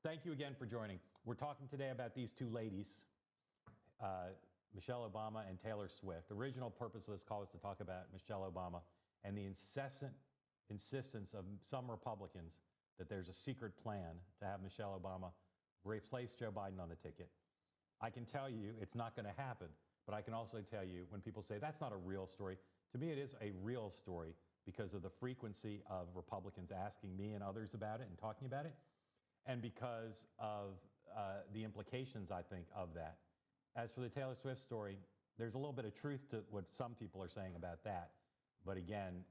Thank you again for joining. We're talking today about these two ladies, Michelle Obama and Taylor Swift. The original purpose of this call is to talk about Michelle Obama and the incessant insistence of some Republicans that there's a secret plan to have Michelle Obama replace Joe Biden on the ticket. I can tell you it's not going to happen, but I can also tell you when people say that's not a real story, to me it is a real story because of the frequency of Republicans asking me and others about it and talking about it, and because of the implications, I think, of that. As for the Taylor Swift story, there's a little bit of truth to what some people are saying about that. But again,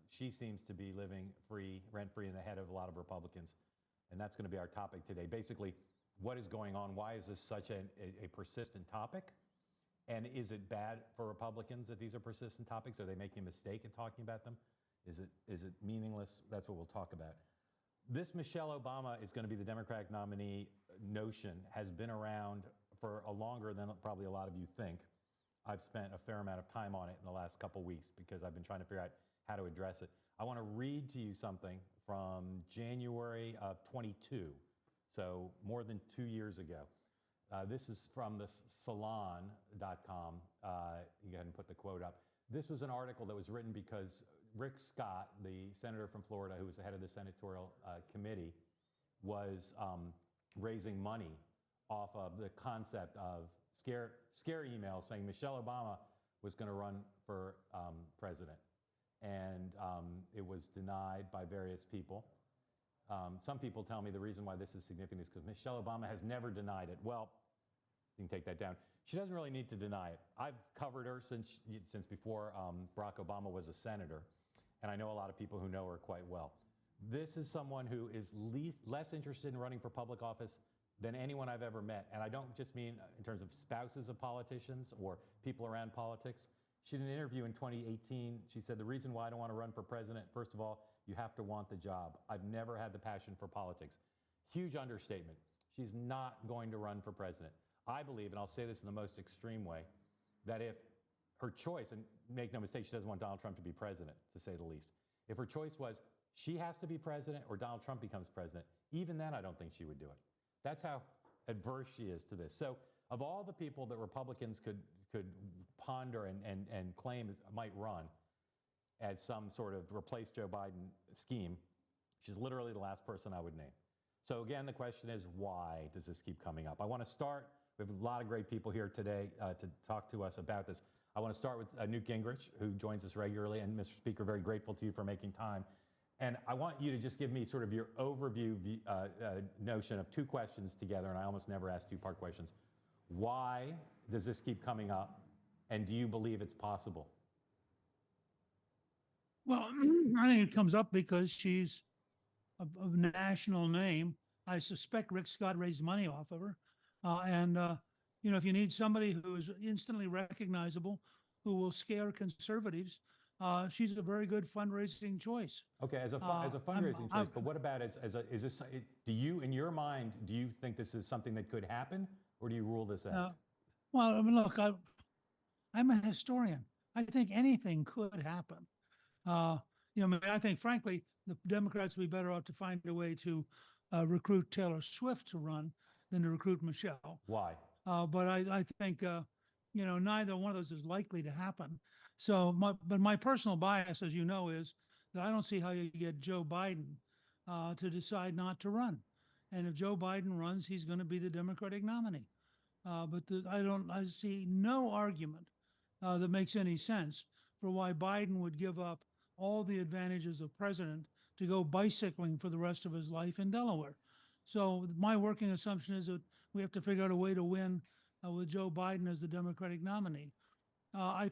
she seems to be living free, rent-free in the head of a lot of Republicans. And that's going to be our topic today. Basically, what is going on? Why is this such a persistent topic? And is it bad for Republicans that these are persistent topics? Are they making a mistake in talking about them? Is it meaningless? That's what we'll talk about. This Michelle Obama is going to be the Democratic nominee notion has been around for a longer than probably a lot of you think. I've spent a fair amount of time on it in the last couple weeks because I've been trying to figure out how to address it. I want to read to you something from January of 22, so more than 2 years ago. This is from the salon.com. You go ahead and put the quote up. This was an article that was written because Rick Scott, the senator from Florida, who was the head of the senatorial committee, was raising money off of the concept of scare emails saying Michelle Obama was going to run for president. And it was denied by various people. Some people tell me the reason why this is significant is because Michelle Obama has never denied it. Well, you can take that down. She doesn't really need to deny it. I've covered her since before Barack Obama was a senator, and I know a lot of people who know her quite well. This is someone who is less interested in running for public office than anyone I've ever met. And I don't just mean in terms of spouses of politicians or people around politics. She did an interview in 2018. She said, the reason why I don't want to run for president, first of all, you have to want the job. I've never had the passion for politics. Huge understatement. She's not going to run for president. I believe, and I'll say this in the most extreme way, that if her choice, and make no mistake, she doesn't want Donald Trump to be president, to say the least. If her choice was she has to be president or Donald Trump becomes president, even then I don't think she would do it. That's how adverse she is to this. So of all the people that Republicans could ponder and claim might run as some sort of replace Joe Biden scheme, she's literally the last person I would name. So again, the question is, why does this keep coming up? I want to start, we have a lot of great people here today to talk to us about this. I want to start with Newt Gingrich, who joins us regularly, and Mr. Speaker, very grateful to you for making time. And I want you to just give me sort of your overview notion of two questions together, and I almost never ask two-part questions. Why does this keep coming up, and do you believe it's possible? Well, I think it comes up because she's a national name. I suspect Rick Scott raised money off of her. If you need somebody who is instantly recognizable, who will scare conservatives, she's a very good fundraising choice. Okay, as a fundraising choice, but what about is this? Do you, in your mind, do you think this is something that could happen, or do you rule this out? Well, I mean, look, I'm a historian. I think anything could happen. I think, frankly, the Democrats would be better off to find a way to recruit Taylor Swift to run than to recruit Michelle. Why? But I think, neither one of those is likely to happen. So, my personal bias, as you know, is that I don't see how you get Joe Biden to decide not to run. And if Joe Biden runs, he's going to be the Democratic nominee. I see no argument that makes any sense for why Biden would give up all the advantages of president to go bicycling for the rest of his life in Delaware. So my working assumption is that we have to figure out a way to win with Joe Biden as the Democratic nominee. I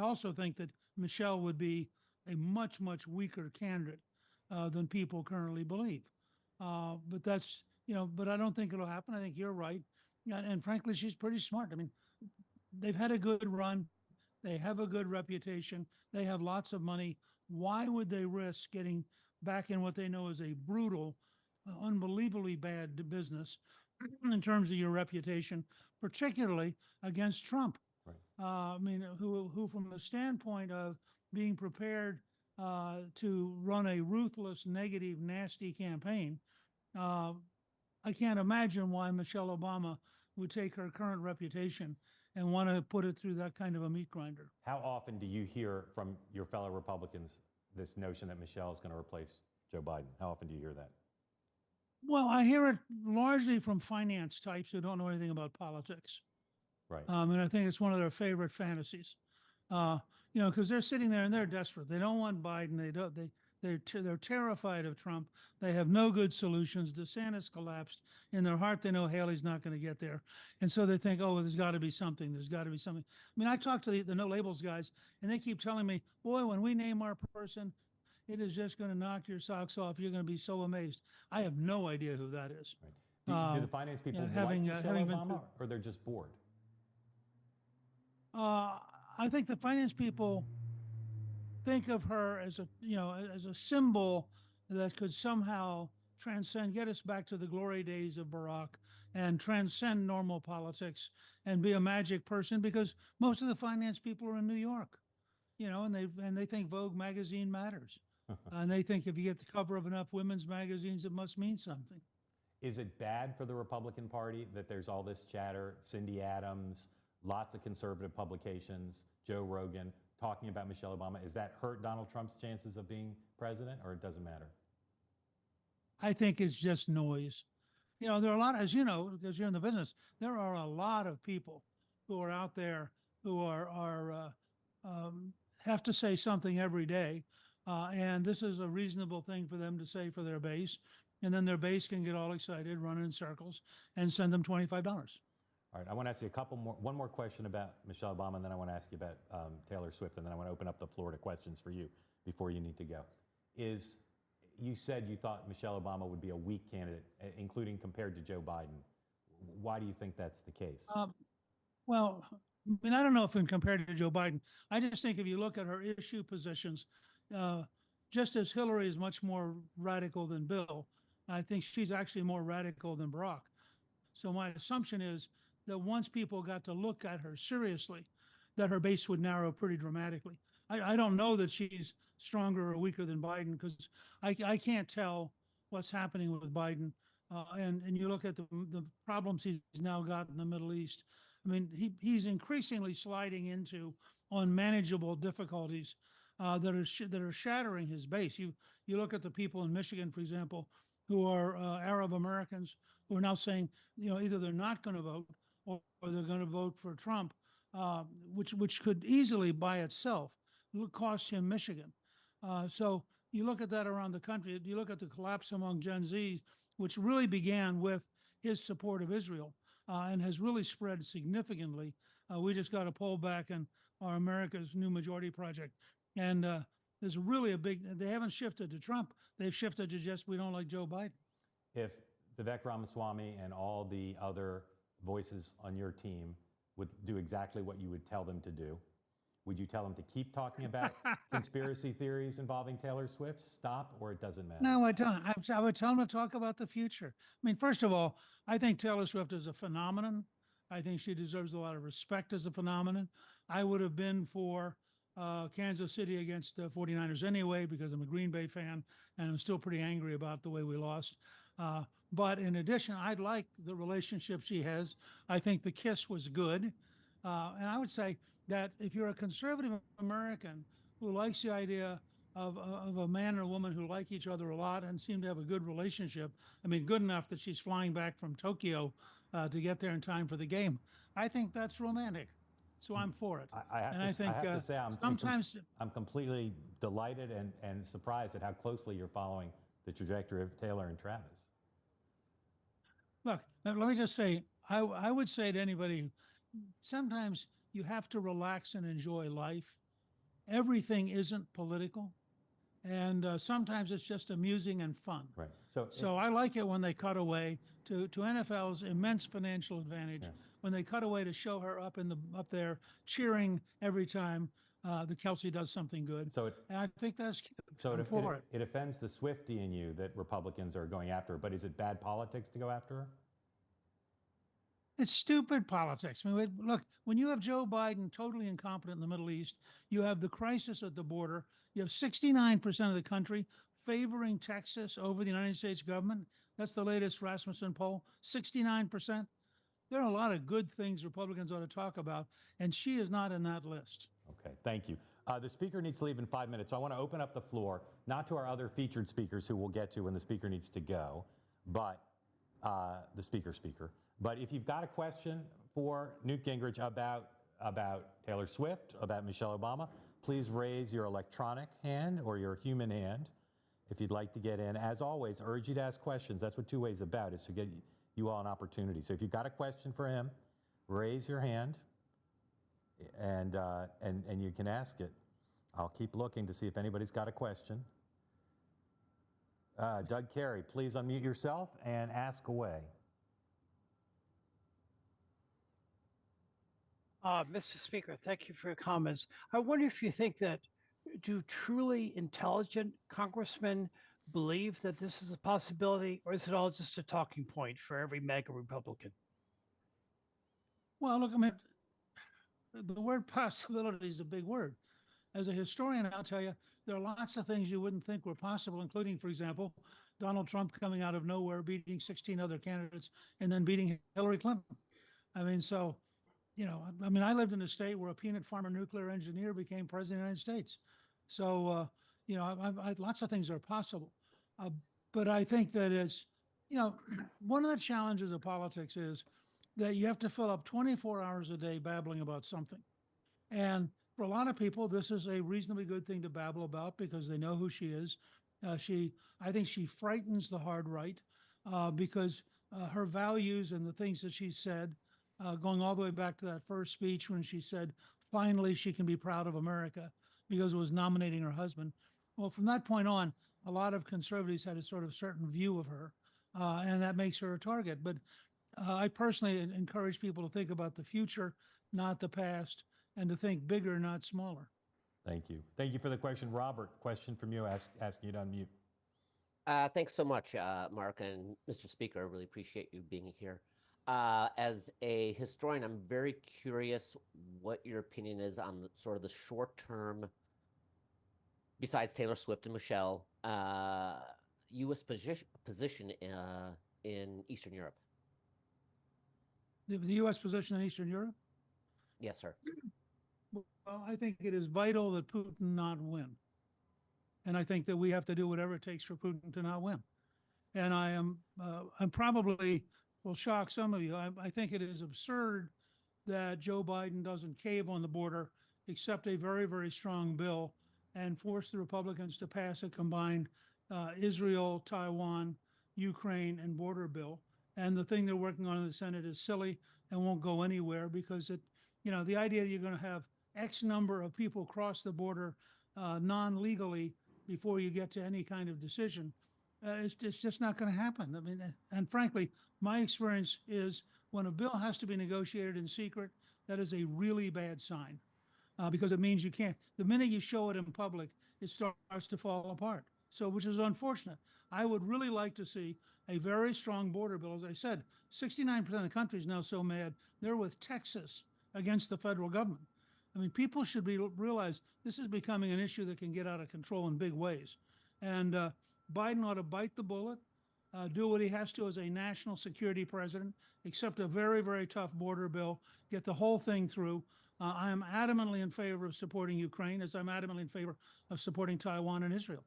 also think that Michelle would be a much, much weaker candidate than people currently believe. But I don't think it'll happen. I think you're right. And frankly, she's pretty smart. I mean, they've had a good run. They have a good reputation. They have lots of money. Why would they risk getting back in what they know is a brutal, unbelievably bad business in terms of your reputation, particularly against Trump? Right. Who from the standpoint of being prepared to run a ruthless, negative, nasty campaign, I can't imagine why Michelle Obama would take her current reputation and want to put it through that kind of a meat grinder. How often do you hear from your fellow Republicans this notion that Michelle is going to replace Joe Biden? How often do you hear that? Well, I hear it largely from finance types who don't know anything about politics. Right. And I think it's one of their favorite fantasies. Because they're sitting there and they're desperate. They don't want Biden. They're terrified of Trump. They have no good solutions. DeSantis collapsed. In their heart, they know Haley's not going to get there, and so they think, oh, well, there's got to be something. There's got to be something. I mean, I talk to the no labels guys, and they keep telling me, boy, when we name our person, it is just going to knock your socks off. You're going to be so amazed. I have no idea who that is. Right. Do the finance people like Michelle Obama, or they're just bored? I think the finance people think of her as a symbol that could somehow transcend, get us back to the glory days of Barack and transcend normal politics and be a magic person, because most of the finance people are in New York, and they think Vogue magazine matters. And they think if you get the cover of enough women's magazines, it must mean something. Is it bad for the Republican Party that there's all this chatter, Cindy Adams, lots of conservative publications, Joe Rogan, talking about Michelle Obama? Is that hurt Donald Trump's chances of being president, or it doesn't matter? I think it's just noise. There are a lot, as you know, because you're in the business, there are a lot of people who are out there who have to say something every day. And this is a reasonable thing for them to say for their base. And then their base can get all excited, run in circles, and send them $25. All right, I want to ask you one more question about Michelle Obama, and then I want to ask you about Taylor Swift, and then I want to open up the floor to questions for you before you need to go. You said you thought Michelle Obama would be a weak candidate, including compared to Joe Biden. Why do you think that's the case? Well, I mean, I don't know if in compared to Joe Biden. I just think if you look at her issue positions, just as Hillary is much more radical than Bill, I think she's actually more radical than Barack. So my assumption is that once people got to look at her seriously, that her base would narrow pretty dramatically. I don't know that she's stronger or weaker than Biden, because I can't tell what's happening with Biden. And you look at the problems he's now got in the Middle East. I mean, he's increasingly sliding into unmanageable difficulties that are shattering his base. You look at the people in Michigan, for example, who are Arab Americans, who are now saying, either they're not going to vote or they're going to vote for Trump, which could easily by itself cost him Michigan. So you look at that around the country. You look at the collapse among Gen Z, which really began with his support of Israel and has really spread significantly. We just got a poll back in our America's New Majority Project. And there's really they haven't shifted to Trump. They've shifted to just, we don't like Joe Biden. If Vivek Ramaswamy and all the other voices on your team would do exactly what you would tell them to do, would you tell them to keep talking about conspiracy theories involving Taylor Swift, stop, or it doesn't matter? No, I don't. I would tell them to talk about the future. I mean, first of all, I think Taylor Swift is a phenomenon. I think she deserves a lot of respect as a phenomenon. I would have been for Kansas City against the 49ers anyway, because I'm a Green Bay fan, and I'm still pretty angry about the way we lost. But in addition, I'd like the relationship she has. I think the kiss was good. And I would say that if you're a conservative American who likes the idea of a man and a woman who like each other a lot and seem to have a good relationship, I mean, good enough that she's flying back from Tokyo to get there in time for the game, I think that's romantic. So I'm for it. I have to say, I'm completely delighted and surprised at how closely you're following the trajectory of Taylor and Travis. Look, let me just say, I would say to anybody, sometimes you have to relax and enjoy life. Everything isn't political. And sometimes it's just amusing and fun. Right. So I like it when they cut away to NFL's immense financial advantage, when they cut away to show her up there cheering every time the Kelsey does something good. And I think that's cute. So it offends the Swiftie in you that Republicans are going after her, but is it bad politics to go after her? It's stupid politics. I mean, look, when you have Joe Biden totally incompetent in the Middle East, you have the crisis at the border, you have 69% of the country favoring Texas over the United States government. That's the latest Rasmussen poll, 69%. There are a lot of good things Republicans ought to talk about, and she is not in that list. Okay, thank you. The speaker needs to leave in 5 minutes, so I want to open up the floor, not to our other featured speakers who we'll get to when the speaker needs to go, but the speaker. But if you've got a question for Newt Gingrich about Taylor Swift, about Michelle Obama, please raise your electronic hand or your human hand if you'd like to get in. As always, urge you to ask questions. That's what Two Ways is about, is to get you all an opportunity. So if you've got a question for him, raise your hand, and you can ask it. I'll keep looking to see if anybody's got a question. Doug Carey, please unmute yourself and ask away. Mr. Speaker, thank you for your comments. I wonder if you think that do truly intelligent congressmen believe that this is a possibility, or is it all just a talking point for every MAGA Republican? Well, look, I mean, the word possibility is a big word. As a historian, I'll tell you, there are lots of things you wouldn't think were possible, including, for example, Donald Trump coming out of nowhere, beating 16 other candidates, and then beating Hillary Clinton. I mean, so, you know, I mean, I lived in a state where a peanut farmer nuclear engineer became president of the United States. So, you know, lots of things are possible. But I think that it's, you know, one of the challenges of politics is that you have to fill up 24 hours a day babbling about something. And for a lot of people, this is a reasonably good thing to babble about because they know who she is. I think she frightens the hard right because her values and the things that she said, going all the way back to that first speech when she said, finally, she can be proud of America because it was nominating her husband. Well, from that point on, a lot of conservatives had a sort of certain view of her, and that makes her a target. But I personally encourage people to think about the future, not the past, and to think bigger, not smaller. Thank you. Thank you for the question. Robert, question from you, asking you to unmute. Thanks so much, Mark and Mr. Speaker. I really appreciate you being here. As a historian, I'm very curious what your opinion is on the, sort of the short term, besides Taylor Swift and Michelle, U.S. position in Eastern Europe. The U.S. position in Eastern Europe? Yes, sir. Well, I think it is vital that Putin not win. And I think that we have to do whatever it takes for Putin to not win. And I'm probably will shock some of you. I think it is absurd that Joe Biden doesn't cave on the border, accept a very, very strong bill, and force the Republicans to pass a combined Israel, Taiwan, Ukraine, and border bill. And the thing they're working on in the Senate is silly and won't go anywhere because it, you know, the idea that you're going to have X number of people cross the border non-legally before you get to any kind of decision, it's just not going to happen. I mean, and frankly, my experience is when a bill has to be negotiated in secret, that is a really bad sign because it means you can't, the minute you show it in public, it starts to fall apart. So, which is unfortunate. I would really like to see a very strong border bill. As I said, 69% of the country is now so mad, they're with Texas against the federal government. I mean, people should realize this is becoming an issue that can get out of control in big ways. And Biden ought to bite the bullet, do what he has to as a national security president, accept a very, very tough border bill, get the whole thing through. I am adamantly in favor of supporting Ukraine, as I'm adamantly in favor of supporting Taiwan and Israel.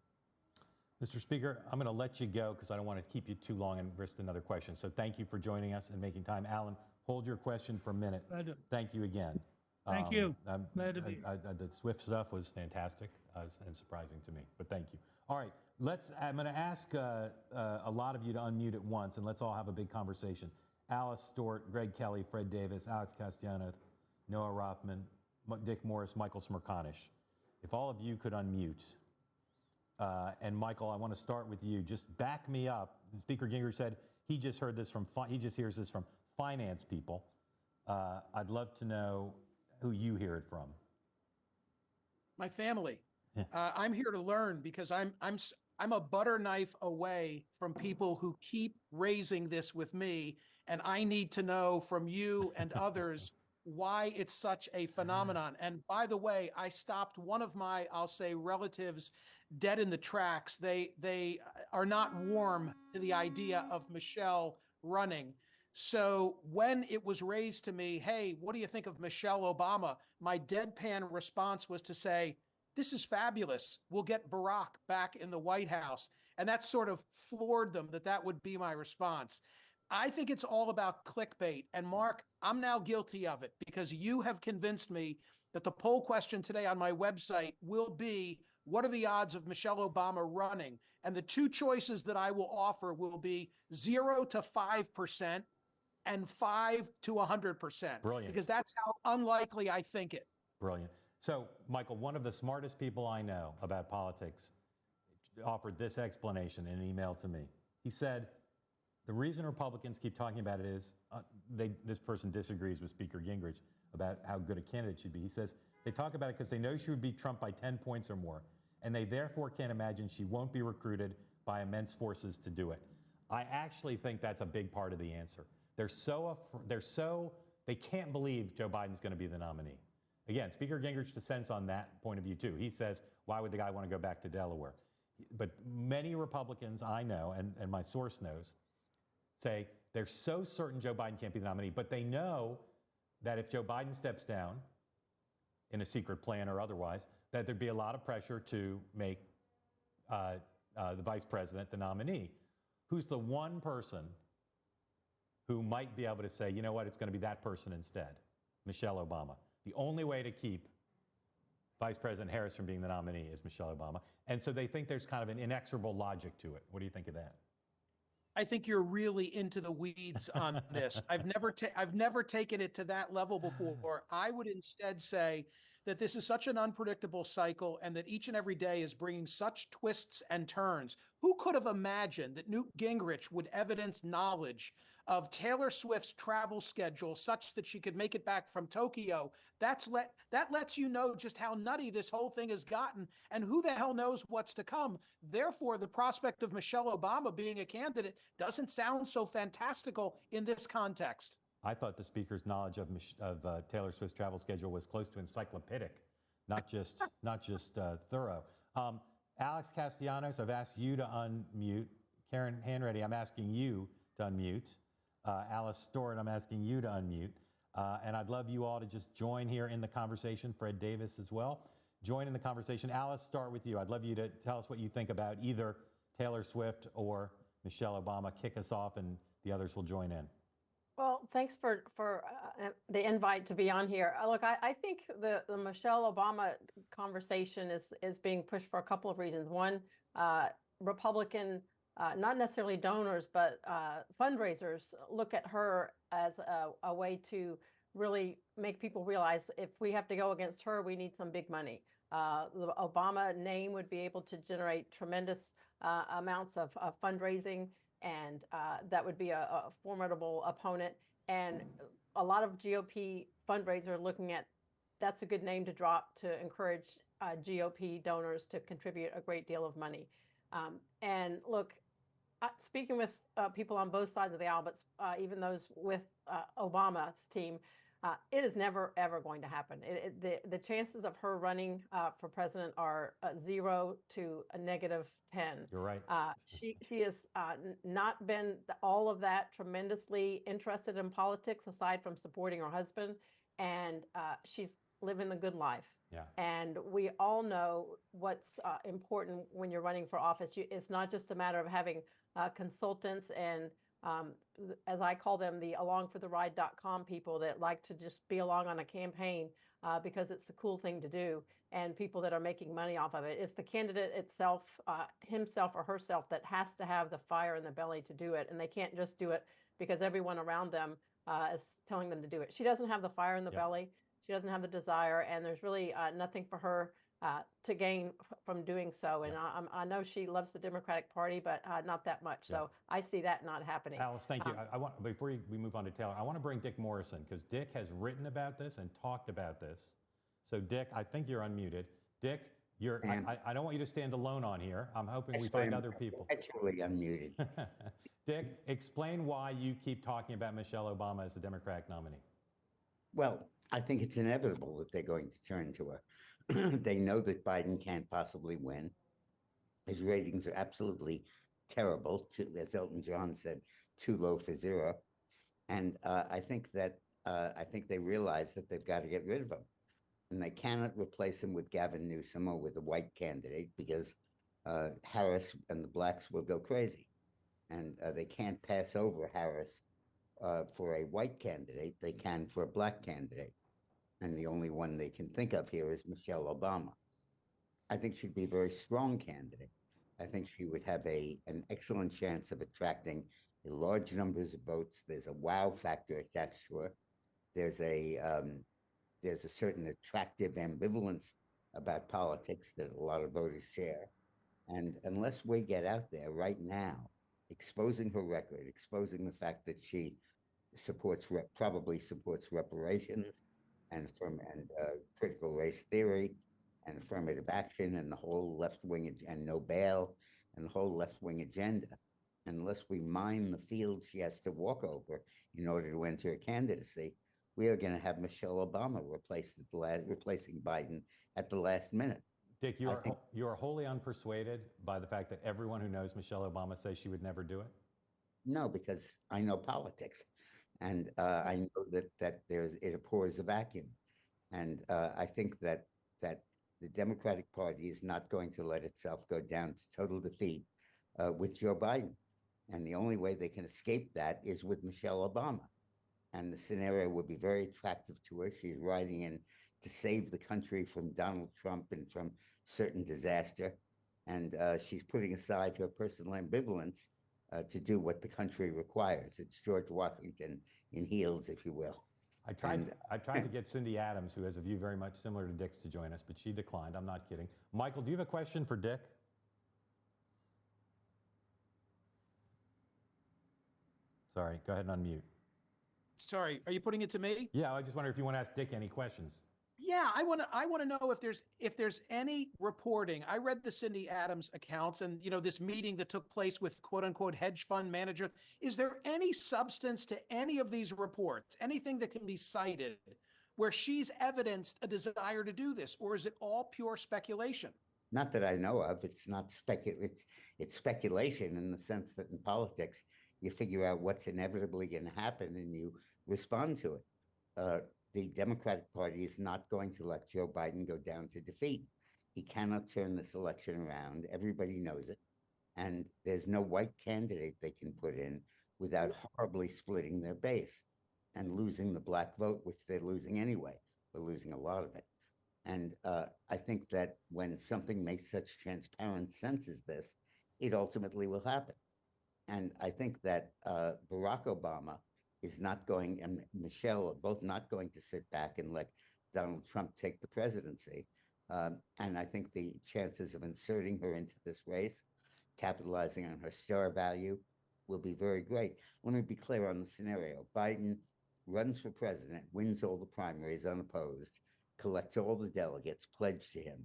Mr. Speaker, I'm going to let you go because I don't want to keep you too long and risk another question. So thank you for joining us and making time. Alan, hold your question for a minute. Thank you again. Thank you. Glad to be here. The Swift stuff was fantastic and surprising to me, but thank you. All right, I'm going to ask a lot of you to unmute at once, and let's all have a big conversation. Alice Stewart, Greg Kelly, Fred Davis, Alex Castellanos, Noah Rothman, Dick Morris, Michael Smerconish. If all of you could unmute. And Michael, I want to start with you. Just back me up. Speaker Gingrich said he just heard this from, he just hears this from finance people. I'd love to know who you hear it from. My family. I'm here to learn because I'm a butter knife away from people who keep raising this with me, and I need to know from you and others why it's such a phenomenon. And by the way, I stopped one of my, I'll say, relatives dead in the tracks. They are not warm to the idea of Michelle running. So when it was raised to me, hey, what do you think of Michelle Obama? My deadpan response was to say, this is fabulous. We'll get Barack back in the White House. And that sort of floored them that would be my response. I think it's all about clickbait. And Mark, I'm now guilty of it because you have convinced me that the poll question today on my website will be, what are the odds of Michelle Obama running? And the two choices that I will offer will be 0 to 5% and 5 to 100%. Brilliant. Because that's how unlikely I think it. Brilliant. So, Michael, one of the smartest people I know about politics offered this explanation in an email to me. He said, the reason Republicans keep talking about it is this person disagrees with Speaker Gingrich about how good a candidate she'd be. He says, they talk about it because they know she would beat Trump by 10 points or more, and they therefore can't imagine she won't be recruited by immense forces to do it. I actually think that's a big part of the answer. They can't believe Joe Biden's going to be the nominee. Again, Speaker Gingrich dissents on that point of view too. He says, why would the guy want to go back to Delaware? But many Republicans I know, and my source knows, say they're so certain Joe Biden can't be the nominee, but they know that if Joe Biden steps down in a secret plan or otherwise, that there'd be a lot of pressure to make the vice president the nominee. Who's the one person who might be able to say, you know what, it's going to be that person instead? Michelle Obama. The only way to keep Vice President Harris from being the nominee is Michelle Obama. And so they think there's kind of an inexorable logic to it. What do you think of that? I think you're really into the weeds on this. I've never taken it to that level before. I would instead say that this is such an unpredictable cycle and that each and every day is bringing such twists and turns. Who could have imagined that Newt Gingrich would evidence knowledge of Taylor Swift's travel schedule such that she could make it back from Tokyo? That lets you know just how nutty this whole thing has gotten, and who the hell knows what's to come. Therefore, the prospect of Michelle Obama being a candidate doesn't sound so fantastical in this context. I thought the speaker's knowledge of Taylor Swift's travel schedule was close to encyclopedic, not just thorough. Alex Castellanos, I've asked you to unmute. Karen Hanreddy, I'm asking you to unmute. Alice Stewart, I'm asking you to unmute. And I'd love you all to just join here in the conversation. Fred Davis as well. Join in the conversation. Alice, start with you. I'd love you to tell us what you think about either Taylor Swift or Michelle Obama. Kick us off and the others will join in. Well, thanks for the invite to be on here. Look, I think the Michelle Obama conversation is being pushed for a couple of reasons. One, Republican, not necessarily donors, but fundraisers look at her as a way to really make people realize if we have to go against her, we need some big money. The Obama name would be able to generate tremendous amounts of fundraising, and that would be a formidable opponent. And a lot of GOP fundraisers are looking at that's a good name to drop to encourage GOP donors to contribute a great deal of money. And look, speaking with people on both sides of the aisle, but even those with Obama's team, it is never, ever going to happen. The chances of her running for president are 0 to a -10. You're right. She has not been all of that tremendously interested in politics, aside from supporting her husband, and she's living the good life. Yeah. And we all know what's important when you're running for office. It's not just a matter of having consultants and as I call them, the alongfortheride.com people that like to just be along on a campaign because it's the cool thing to do, and people that are making money off of it. It's the candidate itself, himself or herself, that has to have the fire in the belly to do it, and they can't just do it because everyone around them is telling them to do it. She doesn't have the fire in the belly. She doesn't have the desire, and there's really nothing for her to gain from doing so. And I know she loves the Democratic Party, but not that much. So I see that not happening. Alice, thank you. I want, before we move on to Taylor, I want to bring Dick Morrison, because Dick has written about this and talked about this. So Dick, I think you're unmuted. Dick, I don't want you to stand alone on here. I'm hoping we find other people. Actually unmuted. Dick, explain why you keep talking about Michelle Obama as the Democratic nominee. Well, I think it's inevitable that they're going to turn to her. They know that Biden can't possibly win. His ratings are absolutely terrible, as Elton John said, too low for zero. And I think they realize that they've got to get rid of him, and they cannot replace him with Gavin Newsom or with a white candidate because Harris and the blacks will go crazy, and they can't pass over Harris for a white candidate. They can for a black candidate, and the only one they can think of here is Michelle Obama. I think she'd be a very strong candidate. I think she would have an excellent chance of attracting large numbers of votes. There's a wow factor attached to her. There's a certain attractive ambivalence about politics that a lot of voters share. And unless we get out there right now, exposing her record, exposing the fact that she probably supports reparations and critical race theory and affirmative action and the whole left wing and no bail and the whole left wing agenda, unless we mine the field she has to walk over in order to enter a candidacy, we are going to have Michelle Obama replacing Biden at the last minute. Dick, you are wholly unpersuaded by the fact that everyone who knows Michelle Obama says she would never do it? No, because I know politics, and I know that it abhors a vacuum, and I think that the Democratic Party is not going to let itself go down to total defeat with Joe Biden, and the only way they can escape that is with Michelle Obama, and the scenario would be very attractive to her. She's riding in to save the country from Donald Trump and from certain disaster, and she's putting aside her personal ambivalence to do what the country requires. It's George Washington in heels, if you will. I tried to get Cindy Adams, who has a view very much similar to Dick's, to join us, but she declined. I'm not kidding. Michael, do you have a question for Dick? Sorry, go ahead and unmute. Sorry, are you putting it to me? Yeah, I just wonder if you want to ask Dick any questions. Yeah, I want to know if there's any reporting. I read the Cindy Adams accounts and this meeting that took place with quote unquote hedge fund manager. Is there any substance to any of these reports? Anything that can be cited where she's evidenced a desire to do this, or is it all pure speculation? Not that I know of. It's not it's speculation in the sense that in politics you figure out what's inevitably going to happen and you respond to it. The Democratic Party is not going to let Joe Biden go down to defeat. He cannot turn this election around. Everybody knows it. And there's no white candidate they can put in without horribly splitting their base and losing the black vote, which they're losing anyway. They're losing a lot of it. And I think that when something makes such transparent sense as this, it ultimately will happen. And I think that Barack Obama is not going, and Michelle are both not going to sit back and let Donald Trump take the presidency. And I think the chances of inserting her into this race, capitalizing on her star value, will be very great. Let me be clear on the scenario. Biden runs for president, wins all the primaries unopposed, collects all the delegates pledged to him,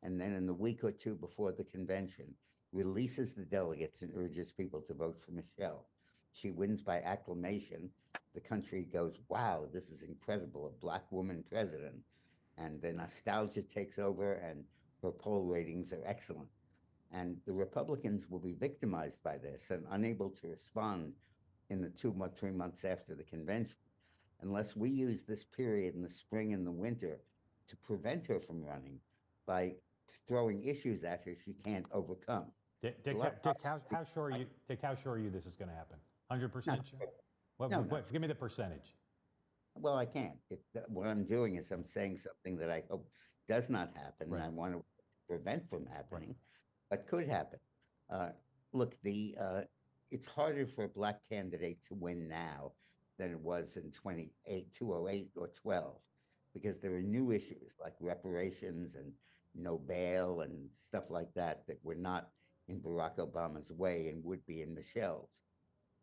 and then in the week or two before the convention, releases the delegates and urges people to vote for Michelle. She wins by acclamation. The country goes, wow, this is incredible, a black woman president. And the nostalgia takes over and her poll ratings are excellent. And the Republicans will be victimized by this and unable to respond in the 3 months after the convention, unless we use this period in the spring and the winter to prevent her from running by throwing issues at her she can't overcome. Dick, how sure are you this is going to happen? 100% sure? Give me the percentage. Well, I can't. What I'm doing is I'm saying something that I hope does not happen, right. And I want to prevent from happening, but could happen. Look, it's harder for a black candidate to win now than it was in 2008 or 12, because there are new issues like reparations and no bail and stuff like that were not in Barack Obama's way and would be in Michelle's.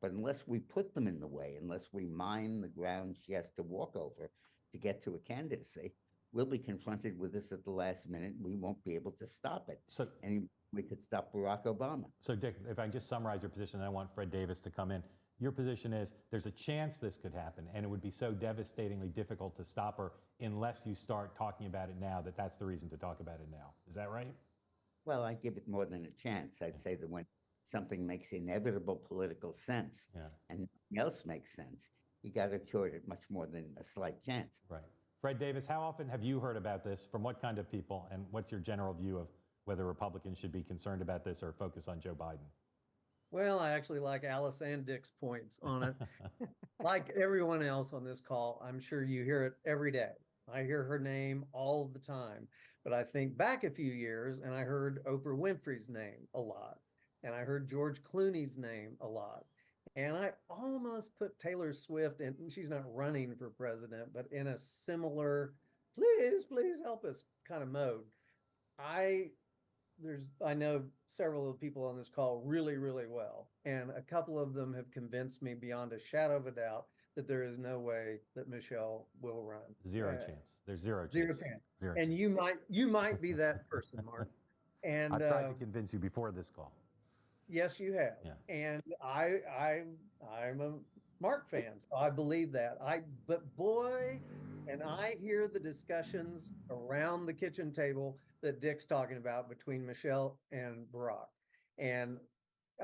But unless we put them in the way, unless we mine the ground she has to walk over to get to a candidacy, we'll be confronted with this at the last minute. We won't be able to stop it. And we could stop Barack Obama. So Dick, if I can just summarize your position, and I want Fred Davis to come in. Your position is there's a chance this could happen, and it would be so devastatingly difficult to stop her unless you start talking about it now, that's the reason to talk about it now. Is that right? Well, I give it more than a chance. I'd say that when something makes inevitable political sense Yeah, and nothing else makes sense, you got to accord it much more than a slight chance. right. Fred Davis, how often have you heard about this? From what kind of people? And what's your general view of whether Republicans should be concerned about this or focus on Joe Biden? Well, I actually like Alice and Dick's points on it. Like everyone else on this call, I'm sure you hear it every day. I hear her name all the time. But I think back a few years and I heard Oprah Winfrey's name a lot. And I heard George Clooney's name a lot. And I almost put Taylor Swift in, she's not running for president, but in a similar, please help us kind of mode. I know several of the people on this call really, really well, and a couple of them have convinced me beyond a shadow of a doubt that there is no way that Michelle will run. Zero chance. There's zero chance. Zero chance. Zero And chance. you might be that person, Mark. And I've tried to convince you before this call. yes, you have. Yeah. And I'm a Mark fan, so I believe that. But boy, and I hear the discussions around the kitchen table that Dick's talking about between Michelle and Barack. And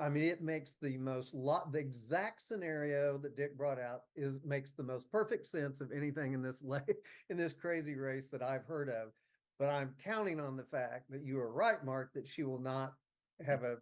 I mean, it makes the the exact scenario that Dick brought out makes the most perfect sense of anything in this crazy race that I've heard of. But I'm counting on the fact that you are right, Mark, that she will not have a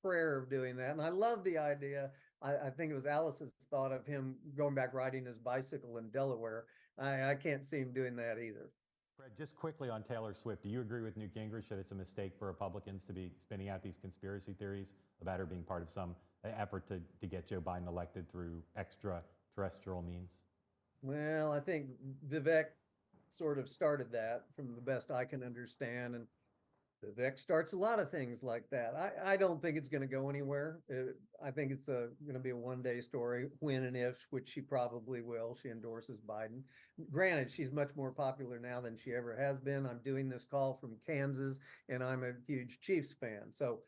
prayer of doing that. And I love the idea. I think it was Alice's thought of him going back riding his bicycle in Delaware. I can't see him doing that either. Fred, just quickly on Taylor Swift, do you agree with Newt Gingrich that it's a mistake for Republicans to be spinning out these conspiracy theories about her being part of some effort to get Joe Biden elected through extraterrestrial means? Well, I think Vivek sort of started that from the best I can understand. And Vivek starts a lot of things like that. I don't think it's going to go anywhere. I think it's going to be a one-day story, when and if, which she probably will. She endorses Biden. Granted, she's much more popular now than she ever has been. I'm doing this call from Kansas, and I'm a huge Chiefs fan. So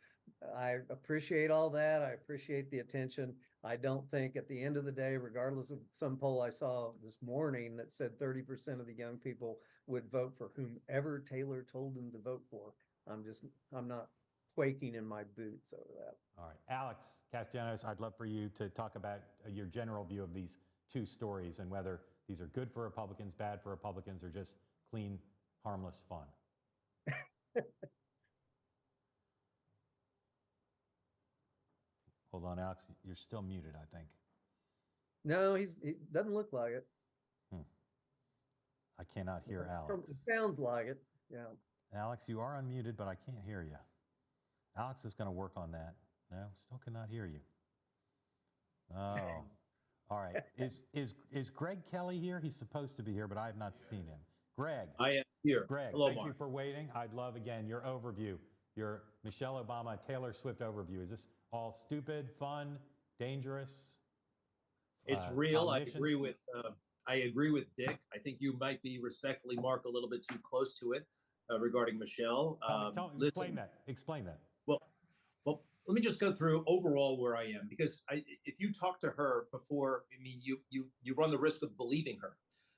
I appreciate all that. I appreciate the attention. I don't think at the end of the day, regardless of some poll I saw this morning that said 30% of the young people would vote for whomever Taylor told them to vote for. I'm not quaking in my boots over that. All right. Alex Castellanos, I'd love for you to talk about your general view of these two stories and whether these are good for Republicans, bad for Republicans, or just clean, harmless fun. Hold on, Alex. You're still muted, I think. No, he doesn't look like it. I cannot hear Alex. It sounds like it. Yeah. Alex, you are unmuted, but I can't hear you. Alex is going to work on that. No, still cannot hear you. Oh, all right. Is Greg Kelly here? He's supposed to be here, but I have not seen him. Greg. I am here. Greg, Hello, thank Mark. you for waiting. I'd love, again, your overview, your Michelle Obama, Taylor Swift overview. Is this all stupid, fun, dangerous? It's real. omniscient? I agree with Dick. I think you might be respectfully, Mark, a little bit too close to it regarding Michelle. Explain that. Explain that. Well, let me just go through overall where I am, because if you talk to her before, I mean, you run the risk of believing her.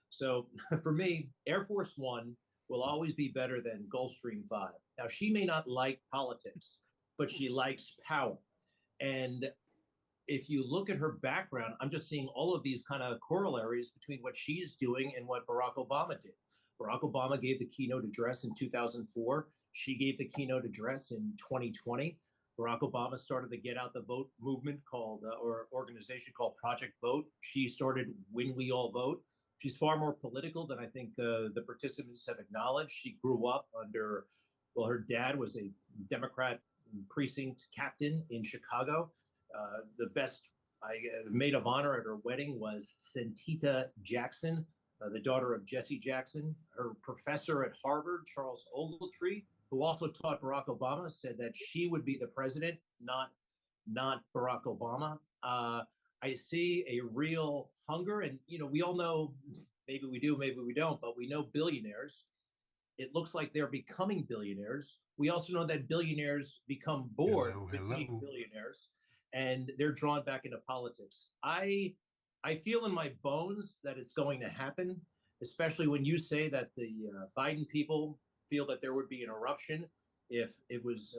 So for me, Air Force One will always be better than Gulfstream 5. Now, she may not like politics, but she likes power. And if you look at her background, I'm just seeing all of these kind of corollaries between what she's doing and what Barack Obama did. Barack Obama gave the keynote address in 2004. She gave the keynote address in 2020. Barack Obama started the Get Out the Vote movement or organization called Project Vote. She started When We All Vote. She's far more political than I think the participants have acknowledged. She grew up under, well, her dad was a Democrat precinct captain in Chicago. The best maid of honor at her wedding was Santita Jackson, the daughter of Jesse Jackson. Her professor at Harvard, Charles Ogletree, who also taught Barack Obama, said that she would be the president, not Barack Obama. I see a real hunger, and we all know, maybe we do, maybe we don't, but we know billionaires. It looks like they're becoming billionaires. We also know that billionaires become bored with being billionaires, and they're drawn back into politics. I feel in my bones that it's going to happen, especially when you say that the Biden people feel that there would be an eruption if it was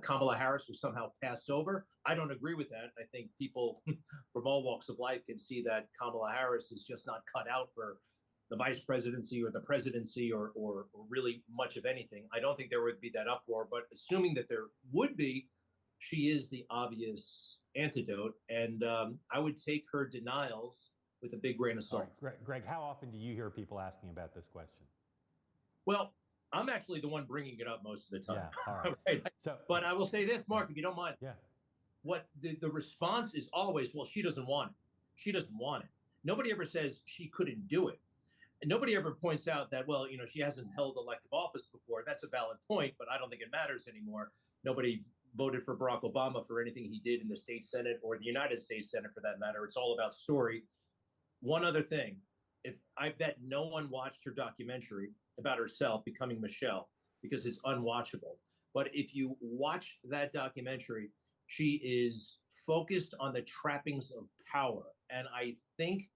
Kamala Harris was somehow passed over. I don't agree with that. I think people from all walks of life can see that Kamala Harris is just not cut out for the vice presidency or the presidency or really much of anything. I don't think there would be that uproar, but assuming that there would be, she is the obvious antidote. And I would take her denials with a big grain of All salt. right, Greg, how often do you hear people asking about this question? Well, I'm actually the one bringing it up most of the time. Yeah, all right. Right? So, But I will say this, Mark, if you don't mind. yeah, What the response is always, well, she doesn't want it. She doesn't want it. Nobody ever says she couldn't do it. And nobody ever points out that, well, she hasn't held elective office before. That's a valid point, but I don't think it matters anymore. Nobody voted for Barack Obama for anything he did in the state Senate or the United States Senate for that matter. It's all about story. One other thing, if I bet no one watched her documentary about herself becoming Michelle because it's unwatchable. But if you watch that documentary, she is focused on the trappings of power. And I think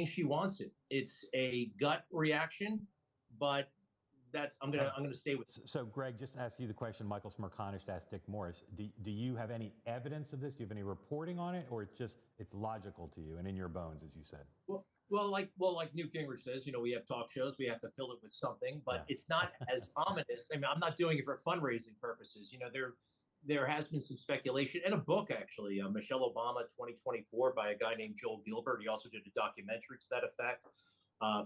she wants it. It's a gut reaction, but I'm gonna stay with it. so Greg, just to ask you the question Michael Smerconish asked Dick Morris. Do you have any evidence of this? Do you have any reporting on it, or it's logical to you and in your bones, as you said? Well, like Newt Gingrich says, we have talk shows. We have to fill it with something, but it's not as ominous. I mean, I'm not doing it for fundraising purposes. There has been some speculation and a book, actually, Michelle Obama 2024 by a guy named Joel Gilbert. He also did a documentary to that effect.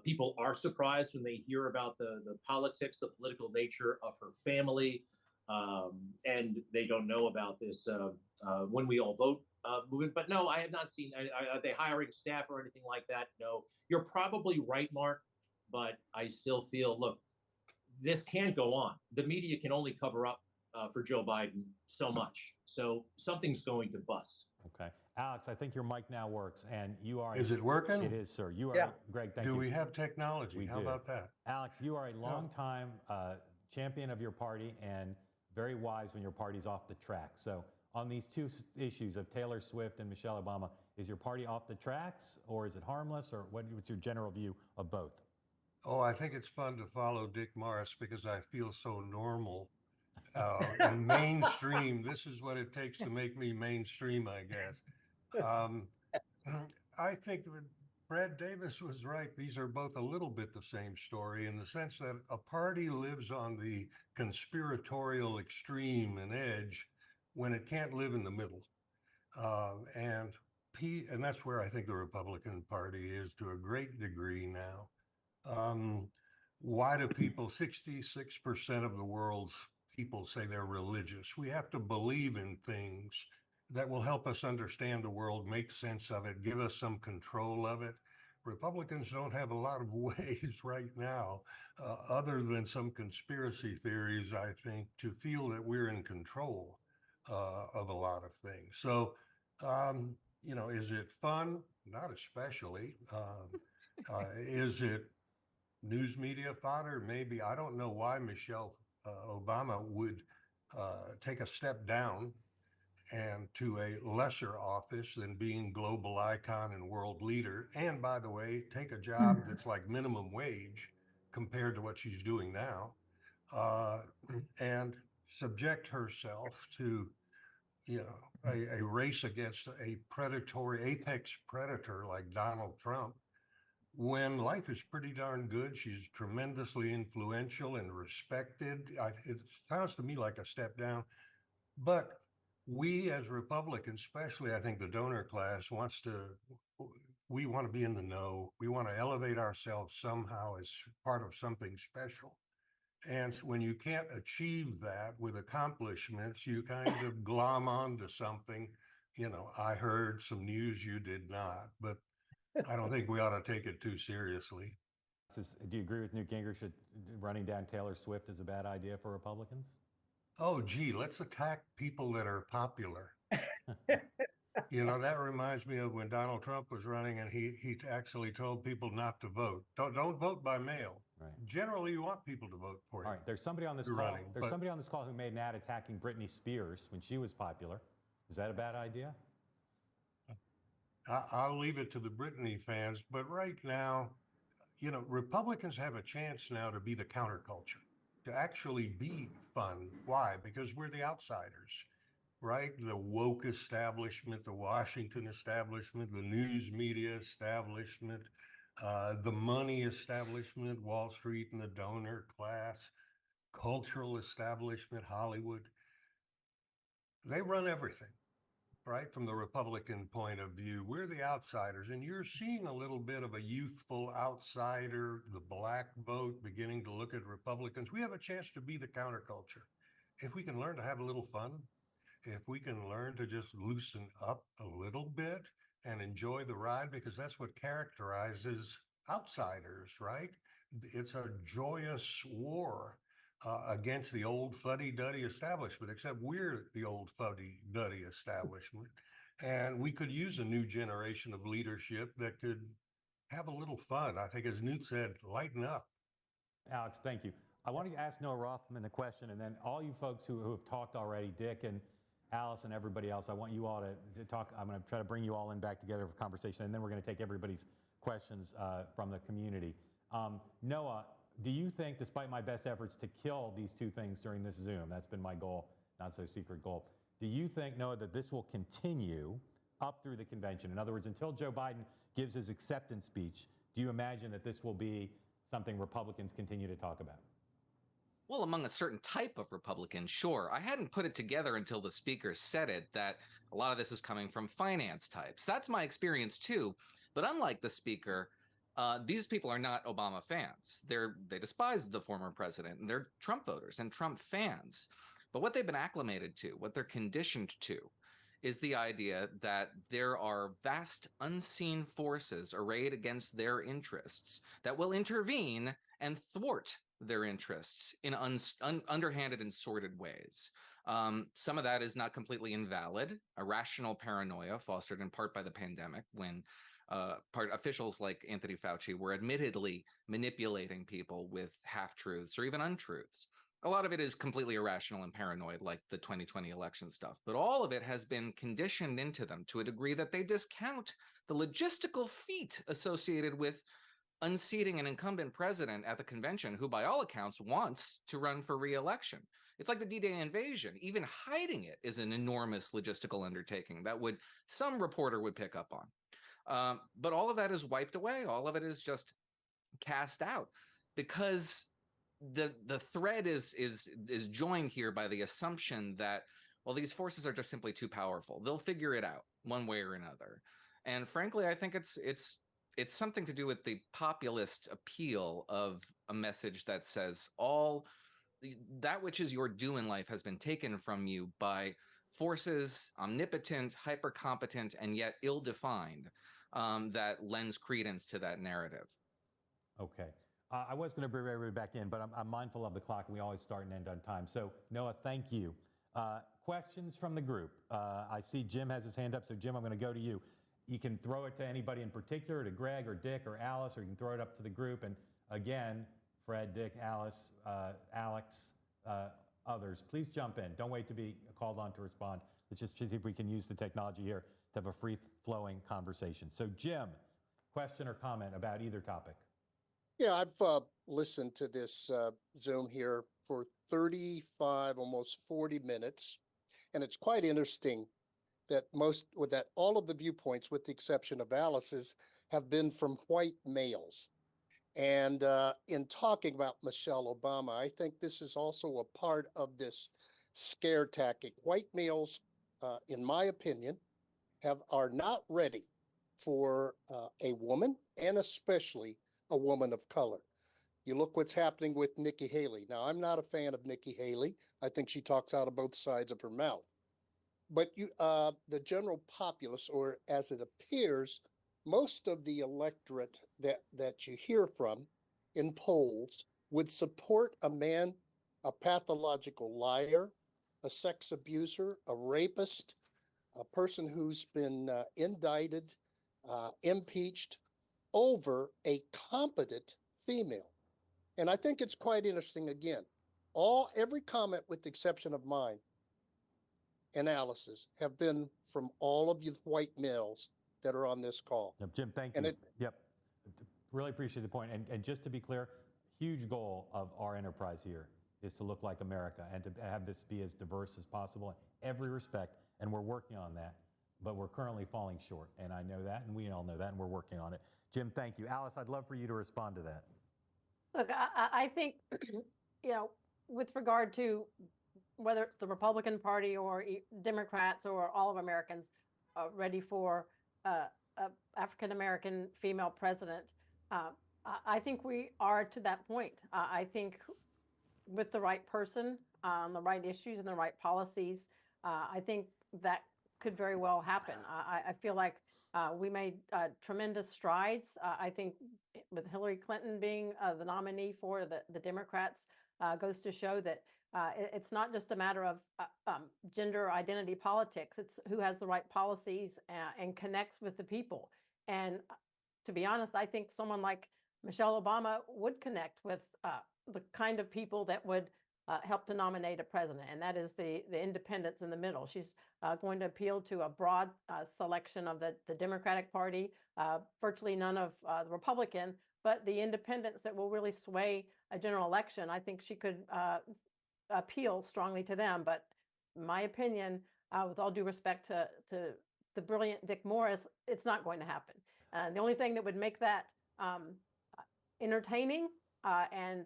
People are surprised when they hear about the politics, the political nature of her family, and they don't know about this When We All Vote movement. But no, I have not seen, are they hiring staff or anything like that? No. You're probably right, Mark, but I still feel, look, this can't go on. The media can only cover up for Joe Biden so much. So something's going to bust. Okay. Alex, I think your mic now works, and you are. Is it working? It is, sir. You are, Yeah. Greg, thank Do you. we have technology? We How do. about that? Alex, you are a longtime champion of your party and very wise when your party's off the track. So on these two issues of Taylor Swift and Michelle Obama, is your party off the tracks, or is it harmless, or what's your general view of both? Oh, I think it's fun to follow Dick Morris because I feel so normal and mainstream. This is what it takes to make me mainstream, I guess. I think that Brad Davis was right. These are both a little bit the same story in the sense that a party lives on the conspiratorial extreme and edge when it can't live in the middle. And that's where I think the Republican Party is to a great degree now. Why do 66% of the world's people say they're religious? We have to believe in things that will help us understand the world, make sense of it, give us some control of it. Republicans don't have a lot of ways right now, other than some conspiracy theories, I think, to feel that we're in control of a lot of things. So, is it fun? Not especially. Is it news media fodder? Maybe. I don't know why Michelle Obama would take a step down and to a lesser office than being global icon and world leader. And by the way, take a job that's like minimum wage compared to what she's doing now, and subject herself to, a race against a predatory apex predator like Donald Trump, when life is pretty darn good. She's tremendously influential and respected. It sounds to me like a step down, but we as Republicans, especially I think the donor class, we want to be in the know. We want to elevate ourselves somehow as part of something special. And when you can't achieve that with accomplishments, you kind of glom onto something. I heard some news you did not, but I don't think we ought to take it too seriously. Do you agree with Newt Gingrich that running down Taylor Swift is a bad idea for Republicans? Oh, gee, let's attack people that are popular. That reminds me of when Donald Trump was running and he actually told people not to vote. Don't vote by mail. Right. Generally, you want people to vote for you. All right. There's somebody on this call. Somebody on this call who made an ad attacking Britney Spears when she was popular. Is that a bad idea? I'll leave it to the Britney fans, but right now, Republicans have a chance now to be the counterculture, to actually be fun. Why? Because we're the outsiders, right? The woke establishment, the Washington establishment, the news media establishment, the money establishment, Wall Street and the donor class, cultural establishment, Hollywood. They run everything, right? From the Republican point of view, we're the outsiders, and you're seeing a little bit of a youthful outsider, the black vote beginning to look at Republicans. We have a chance to be the counterculture. If we can learn to have a little fun, if we can learn to just loosen up a little bit and enjoy the ride, because that's what characterizes outsiders, right? It's a joyous war against the old fuddy-duddy establishment, except we're the old fuddy-duddy establishment. And we could use a new generation of leadership that could have a little fun. I think, as Newt said, lighten up. Alex, thank you. I want to ask Noah Rothman a question, and then all you folks who have talked already, Dick and Alice and everybody else, I want you all to talk. I'm going to try to bring you all in back together for conversation, and then we're going to take everybody's questions from the community. Noah, do you think, despite my best efforts to kill these two things during this Zoom, that's been my goal, not so secret goal, do you think, Noah, that this will continue up through the convention? In other words, until Joe Biden gives his acceptance speech, do you imagine that this will be something Republicans continue to talk about? Well, among a certain type of Republican, sure. I hadn't put it together until the speaker said it that a lot of this is coming from finance types. That's my experience too. But unlike the speaker, these people are not Obama fans. They despise the former president, and they're Trump voters and Trump fans. But what they've been acclimated to, what they're conditioned to, is the idea that there are vast unseen forces arrayed against their interests that will intervene and thwart their interests in underhanded and sordid ways. Some of that is not completely invalid. Irrational paranoia fostered in part by the pandemic, when officials like Anthony Fauci were admittedly manipulating people with half-truths or even untruths. A lot of it is completely irrational and paranoid, like the 2020 election stuff, but all of it has been conditioned into them to a degree that they discount the logistical feat associated with unseating an incumbent president at the convention who, by all accounts, wants to run for re-election. It's like the D-Day invasion. Even hiding it is an enormous logistical undertaking that some reporter would pick up on. But all of that is wiped away. All of it is just cast out, because the thread is joined here by the assumption that, well, these forces are just simply too powerful. They'll figure it out one way or another. And frankly, I think it's something to do with the populist appeal of a message that says all that which is your due in life has been taken from you by forces omnipotent, hyper-competent, and yet ill-defined, that lends credence to that narrative. Okay. I was going to bring everybody back in, but I'm mindful of the clock, and we always start and end on time. So, Noah, thank you. Questions from the group. I see Jim has his hand up, so Jim, I'm going to go to you. You can throw it to anybody in particular, to Greg or Dick or Alice, or you can throw it up to the group. And again, Fred, Dick, Alice, Alex, others, please jump in. Don't wait to be called on to respond. Let's just see if we can use the technology here to have a free-flowing conversation. So, Jim, question or comment about either topic? Yeah, I've listened to this Zoom here for 35, almost 40 minutes, and it's quite interesting that all of the viewpoints, with the exception of Alice's, have been from white males. And in talking about Michelle Obama, I think this is also a part of this scare tactic. White males, in my opinion, are not ready for a woman, and especially a woman of color. You look what's happening with Nikki Haley. Now, I'm not a fan of Nikki Haley. I think she talks out of both sides of her mouth. But the general populace, or as it appears, most of the electorate that you hear from in polls would support a man, a pathological liar, a sex abuser, a rapist, a person who's been indicted, impeached, over a competent female. And I think it's quite interesting, again, every comment with the exception of mine, analysis, have been from all of you white males that are on this call. Yep, Jim, thank you. Yep, really appreciate the point. And just to be clear, huge goal of our enterprise here is to look like America and to have this be as diverse as possible in every respect. And we're working on that, but we're currently falling short. And I know that, and we all know that, and we're working on it. Jim, thank you. Alice, I'd love for you to respond to that. Look, I think, with regard to whether it's the Republican Party or Democrats or all of Americans ready for a African American female president, I think we are to that point. I think with the right person, the right issues and the right policies, I think that could very well happen. I feel like we made tremendous strides. I think with Hillary Clinton being the nominee for the Democrats goes to show that it's not just a matter of gender identity politics. It's who has the right policies and connects with the people. And to be honest, I think someone like Michelle Obama would connect with the kind of people that would help to nominate a president, and that is the independents in the middle. She's going to appeal to a broad selection of the Democratic Party, virtually none of the Republican, but the independents that will really sway a general election. I think she could appeal strongly to them. But in my opinion, with all due respect to the brilliant Dick Morris, it's not going to happen. The only thing that would make that entertaining and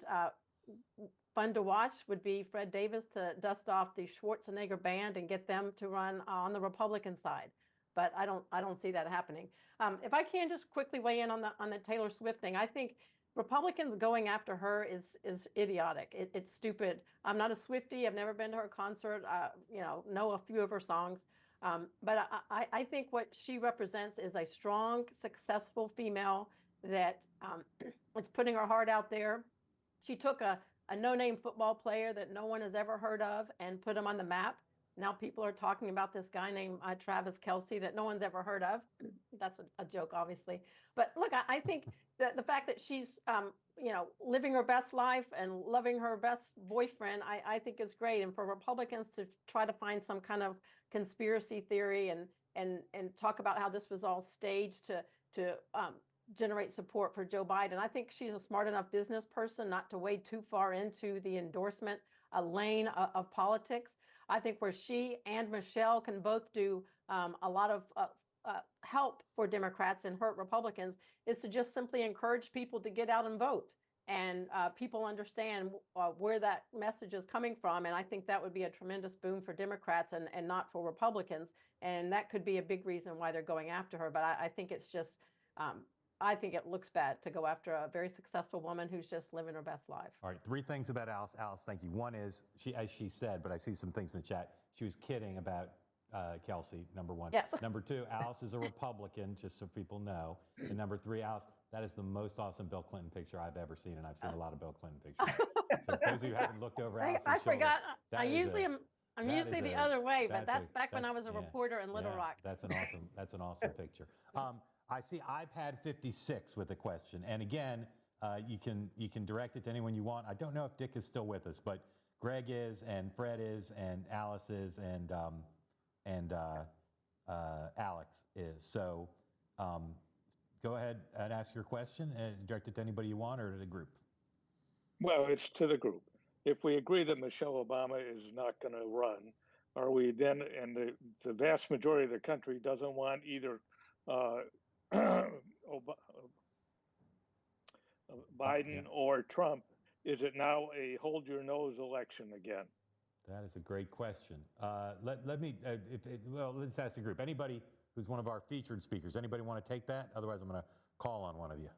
fun to watch would be Fred Davis to dust off the Schwarzenegger band and get them to run on the Republican side. But I don't see that happening. If I can just quickly weigh in on the Taylor Swift thing, I think Republicans going after her is idiotic. It's stupid. I'm not a Swiftie. I've never been to her concert. Know a few of her songs. But I think what she represents is a strong, successful female that is putting her heart out there. She took a no-name football player that no one has ever heard of and put him on the map. Now people are talking about this guy named Travis Kelce that no one's ever heard of. That's a joke, obviously. But look, I think that the fact that she's, living her best life and loving her best boyfriend, I think is great. And for Republicans to try to find some kind of conspiracy theory and talk about how this was all staged to generate support for Joe Biden. I think she's a smart enough business person not to wade too far into the endorsement lane of politics. I think where she and Michelle can both do a lot of help for Democrats and hurt Republicans is to just simply encourage people to get out and vote. And people understand where that message is coming from. And I think that would be a tremendous boon for Democrats and not for Republicans. And that could be a big reason why they're going after her. But I think it's just, I think it looks bad to go after a very successful woman who's just living her best life. All right, 3 things about Alice. Alice, thank you. One is, as she said, but I see some things in the chat, she was kidding about Kelsey, number 1. Yes. Number 2, Alice is a Republican, just so people know. And number 3, Alice, that is the most awesome Bill Clinton picture I've ever seen, and I've seen a lot of Bill Clinton pictures. So for those of you who haven't looked over Alice's I shoulder, forgot. that I'm is usually the other way, but that's back when I that's- was a yeah, reporter in Little yeah, Rock. That's an awesome picture. I see iPad 56 with a question, and again, you can direct it to anyone you want. I don't know if Dick is still with us, but Greg is, and Fred is, and Alice is, and Alex is. So go ahead and ask your question and direct it to anybody you want or to the group. Well, it's to the group. If we agree that Michelle Obama is not going to run, are we then, and the vast majority of the country doesn't want either Biden or Trump, is it now a hold your nose election again? That is a great question. Let's ask the group. Anybody who's one of our featured speakers, anybody want to take that? Otherwise, I'm going to call on one of you.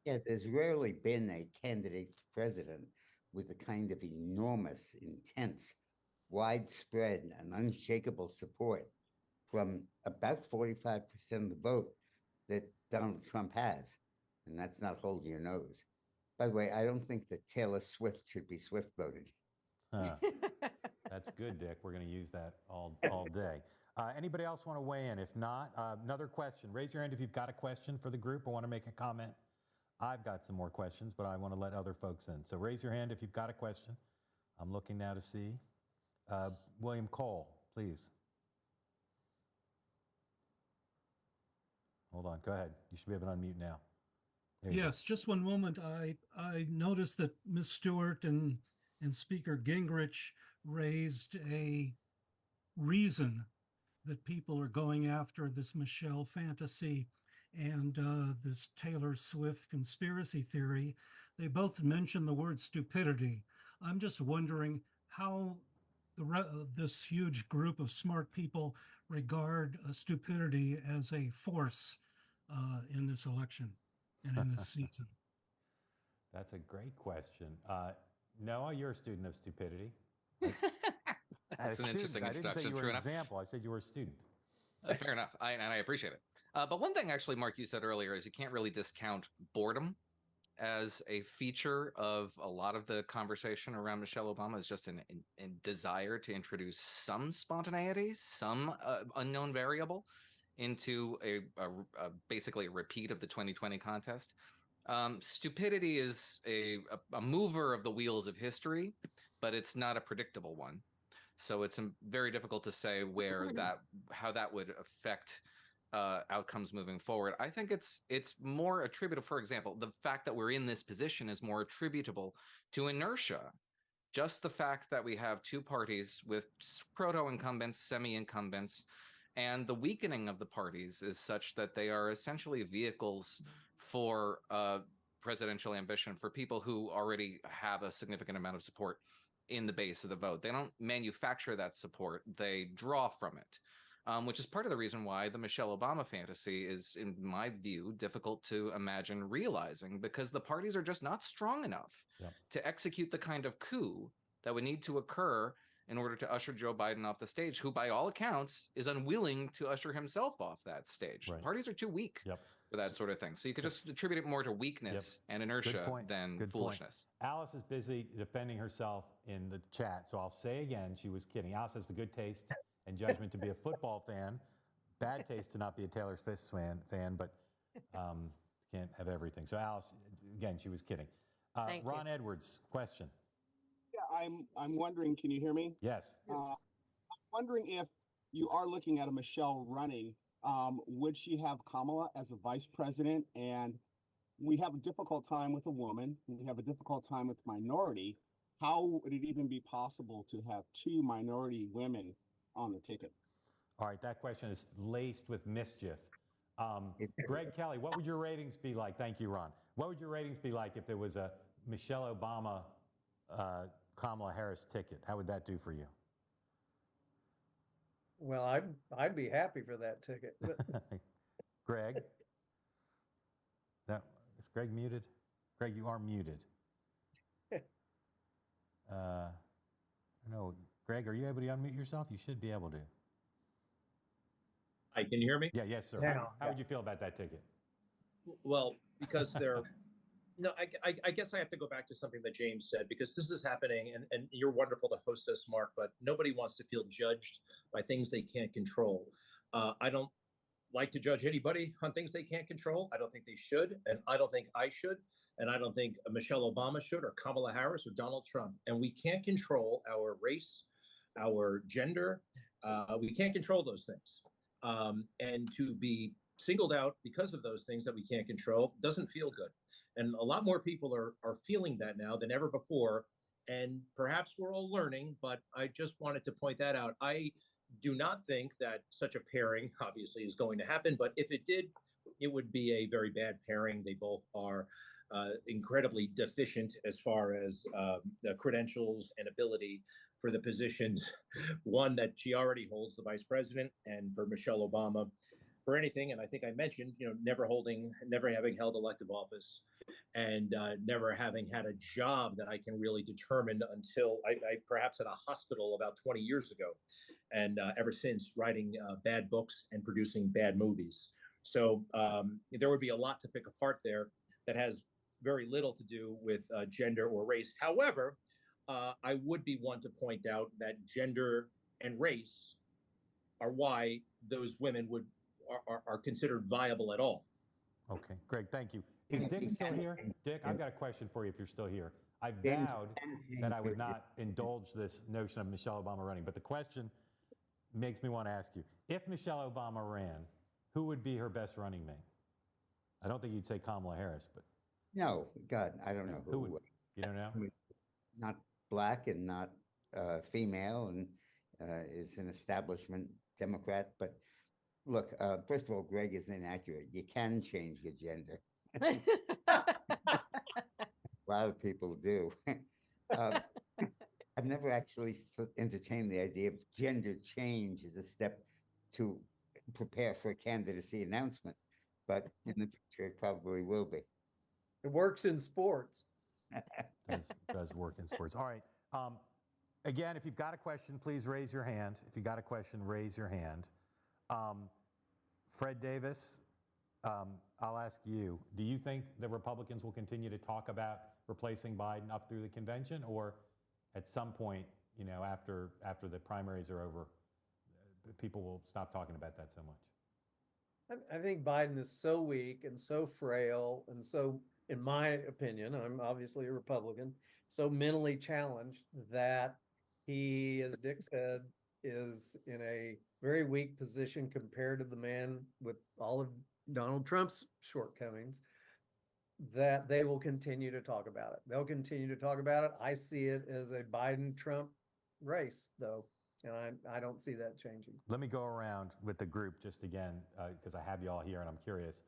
Yeah, there's rarely been a candidate for president with the kind of enormous, intense, widespread, and unshakable support from about 45% of the vote that Donald Trump has. And that's not holding your nose. By the way, I don't think that Taylor Swift should be Swift voted. That's good, Dick. We're going to use that all day. Anybody else want to weigh in? If not, another question. Raise your hand if you've got a question for the group or want to make a comment. I've got some more questions, but I want to let other folks in. So raise your hand if you've got a question. I'm looking now to see. William Cole, please. Hold on. Go ahead. You should be able to unmute now. There you Yes, just one moment. I noticed that Ms. Stewart and and Speaker Gingrich raised a reason that people are going after this Michelle fantasy and this Taylor Swift conspiracy theory. They both mentioned the word stupidity. I'm just wondering how this huge group of smart people regard stupidity as a force in this election and in this season. That's a great question. Noah, you're a student of stupidity. That's an interesting I didn't say introduction. you were True an enough. example. I said you were a student. Fair enough. And I appreciate it. But one thing, actually, Mark, you said earlier is you can't really discount boredom as a feature of a lot of the conversation around Michelle Obama, is just a desire to introduce some spontaneity, some unknown variable into basically a repeat of the 2020 contest. Stupidity is a mover of the wheels of history, but it's not a predictable one. So it's very difficult to say how that would affect outcomes moving forward. I think it's more attributable. For example, the fact that we're in this position is more attributable to inertia. Just the fact that we have two parties with proto-incumbents, semi-incumbents, and the weakening of the parties is such that they are essentially vehicles for presidential ambition for people who already have a significant amount of support in the base of the vote. They don't manufacture that support, they draw from it. Which is part of the reason why the Michelle Obama fantasy is, in my view, difficult to imagine realizing, because the parties are just not strong enough to execute the kind of coup that would need to occur in order to usher Joe Biden off the stage, who, by all accounts, is unwilling to usher himself off that stage. Right. Parties are too weak for that sort of thing. So you could just attribute it more to weakness and inertia than foolishness. Alice is busy defending herself in the chat, so I'll say again, she was kidding. Alice has the good taste and judgment to be a football fan, bad taste to not be a Taylor Swift fan, but can't have everything. So Alice, again, she was kidding. Ron Edwards, question. Yeah, I'm wondering, can you hear me? Yes. I'm wondering if you are looking at a Michelle running, would she have Kamala as a vice president? And we have a difficult time with a woman, we have a difficult time with minority. How would it even be possible to have two minority women on the ticket? All right, that question is laced with mischief. Greg Kelly, what would your ratings be like? Thank you, Ron. What would your ratings be like if there was a Michelle Obama, Kamala Harris ticket? How would that do for you? Well, I'd be happy for that ticket. Greg? No, is Greg muted? Greg, you are muted. No, Greg, are you able to unmute yourself? You should be able to. Hi, can you hear me? Yeah, yes, sir. How would you feel about that ticket? Well, because they're no, I guess I have to go back to something that James said, because this is happening, and you're wonderful to host us, Mark, but nobody wants to feel judged by things they can't control. I don't like to judge anybody on things they can't control. I don't think they should, and I don't think I should, and I don't think Michelle Obama should, or Kamala Harris, or Donald Trump. And we can't control our race, our gender. We can't control those things. And to be singled out because of those things that we can't control doesn't feel good. And a lot more people are feeling that now than ever before. And perhaps we're all learning, but I just wanted to point that out. I do not think that such a pairing obviously is going to happen, but if it did, it would be a very bad pairing. They both are incredibly deficient as far as the credentials and ability for the positions, one that she already holds, the vice president, and for Michelle Obama, for anything. And I think I mentioned, never having held elective office, and never having had a job that I can really determine until I perhaps at a hospital about 20 years ago. And ever since, writing bad books and producing bad movies. So there would be a lot to pick apart there that has very little to do with gender or race. However, I would be one to point out that gender and race are why those women are considered viable at all. Okay, Greg, thank you. Is Dick still here? Dick, I've got a question for you if you're still here. I vowed that I would not indulge this notion of Michelle Obama running, but the question makes me want to ask you, if Michelle Obama ran, who would be her best running mate? I don't think you'd say Kamala Harris, but... No, God, I don't know who would. You don't know? Not black and not female, and is an establishment Democrat. But look, first of all, Greg is inaccurate. You can change your gender. A lot of people do. I've never actually entertained the idea of gender change as a step to prepare for a candidacy announcement, but in the future it probably will be. It works in sports. Does work in sports. All right. Again, if you've got a question, please raise your hand. If you've got a question, raise your hand. Fred Davis, I'll ask you, do you think the Republicans will continue to talk about replacing Biden up through the convention, or at some point, you know, after the primaries are over, people will stop talking about that so much? I think Biden is so weak and so frail and so, in my opinion, I'm obviously a Republican, so mentally challenged that he, as Dick said, is in a very weak position compared to the man with all of Donald Trump's shortcomings, that they will continue to talk about it. They'll continue to talk about it. I see it as a Biden-Trump race, though, and I don't see that changing. Let me go around with the group just again, because I have you all here and I'm curious.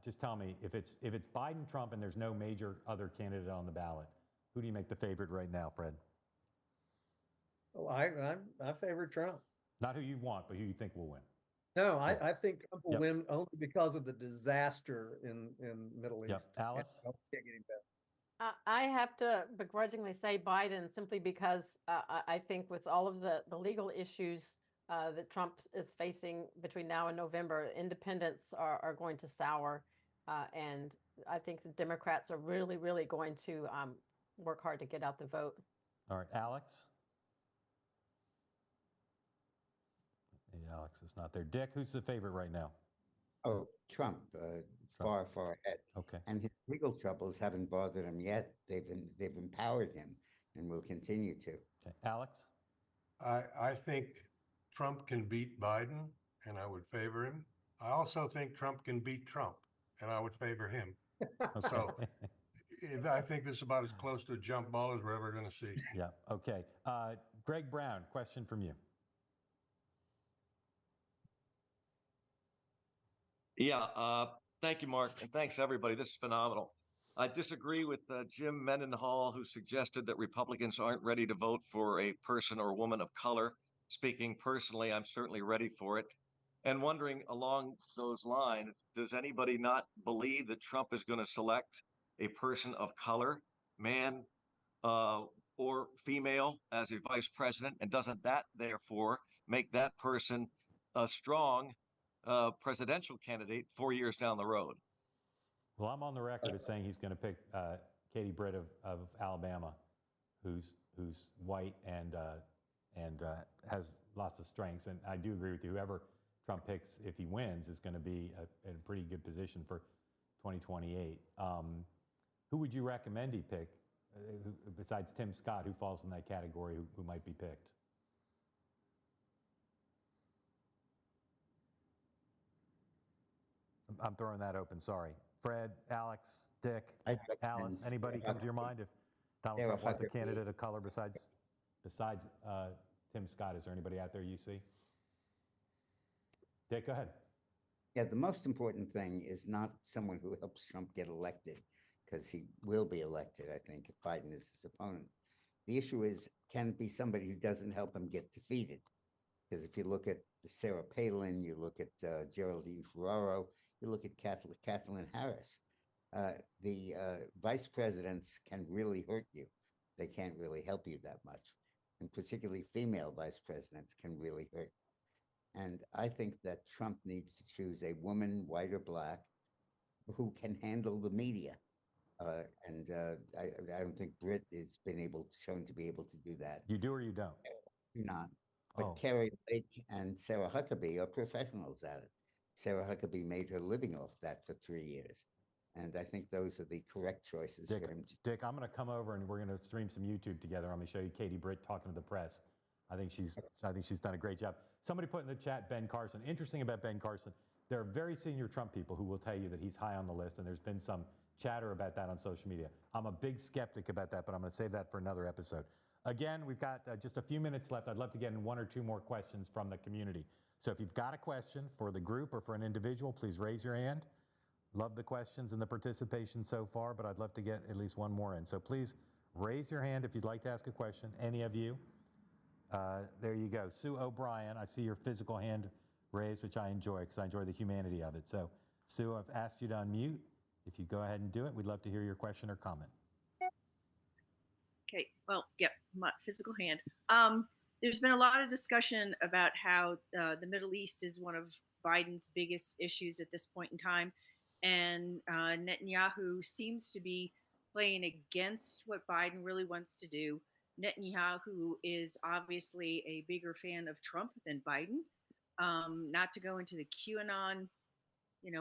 Just tell me, if it's Biden, Trump, and there's no major other candidate on the ballot, who do you make the favorite right now, Fred? Oh, I favor Trump. Not who you want, but who you think will win. No, I think Trump will Yep. win only because of the disaster in Middle Yep. East. Alice? I don't see it getting better. I have to begrudgingly say Biden simply because I think with all of the legal issues that Trump is facing between now and November, independents are going to sour. And I think the Democrats are really, really going to work hard to get out the vote. All right, Alex? Maybe Alex is not there. Dick, who's the favorite right now? Oh, Trump, far ahead. Okay. And his legal troubles haven't bothered him yet. They've empowered him and will continue to. Okay. Alex? I think Trump can beat Biden, and I would favor him. I also think Trump can beat Trump, and I would favor him. Okay. So I think this is about as close to a jump ball as we're ever going to see. Yeah. Okay. Greg Brown, question from you. Yeah, thank you, Mark, and thanks everybody. This is phenomenal. I disagree with Jim Mendenhall, who suggested that Republicans aren't ready to vote for a person or woman of color. Speaking personally, I'm certainly ready for it. And wondering along those lines, does anybody not believe that Trump is going to select a person of color, man or female, as a vice president? And doesn't that therefore make that person a strong presidential candidate 4 years down the road? Well, I'm on the record as saying he's going to pick Katie Britt of Alabama, who's white and has lots of strengths. And I do agree with you. Whoever Trump picks, if he wins, is going to be in a pretty good position for 2028. Who would you recommend he pick, besides Tim Scott, who falls in that category, who might be picked? I'm throwing that open, sorry. Fred, Alex, Dick, Alice, anybody come to your mind if Donald Trump wants a candidate of color besides Tim Scott? Is there anybody out there you see? Dick, go ahead. Yeah, the most important thing is not someone who helps Trump get elected, because he will be elected, I think, if Biden is his opponent. The issue is, can it be somebody who doesn't help him get defeated? Because if you look at Sarah Palin, you look at Geraldine Ferraro, you look at Kathleen Harris, the vice presidents can really hurt you. They can't really help you that much. And particularly female vice presidents can really hurt. And I think that Trump needs to choose a woman, white or black, who can handle the media. And I don't think Britt has been shown to be able to do that. You do or you don't? Not. But Oh. Carrie Lake and Sarah Huckabee are professionals at it. Sarah Huckabee made her living off that for 3 years. And I think those are the correct choices Dick, for him to. Dick, I'm going to come over and we're going to stream some YouTube together. I'm going to show you Katie Britt talking to the press. I think she's done a great job. Somebody put in the chat Ben Carson. Interesting about Ben Carson. there are very senior Trump people who will tell you that he's high on the list, and there's been some chatter about that on social media. I'm a big skeptic about that, but I'm going to save that for another episode. Again, we've got just a few minutes left. I'd love to get in one or two more questions from the community. So if you've got a question for the group or for an individual, please raise your hand. Love the questions and the participation so far, but I'd love to get at least one more in. So please raise your hand if you'd like to ask a question, any of you. There you go. Sue O'Brien, I see your physical hand raised, which I enjoy because I enjoy the humanity of it. So Sue, I've asked you to unmute. If you go ahead and do it, we'd love to hear your question or comment. Okay, well, yep, my physical hand. There's been a lot of discussion about how the Middle East is one of Biden's biggest issues at this point in time. And Netanyahu seems to be playing against what Biden really wants to do. Netanyahu is obviously a bigger fan of Trump than Biden. Not to go into the QAnon,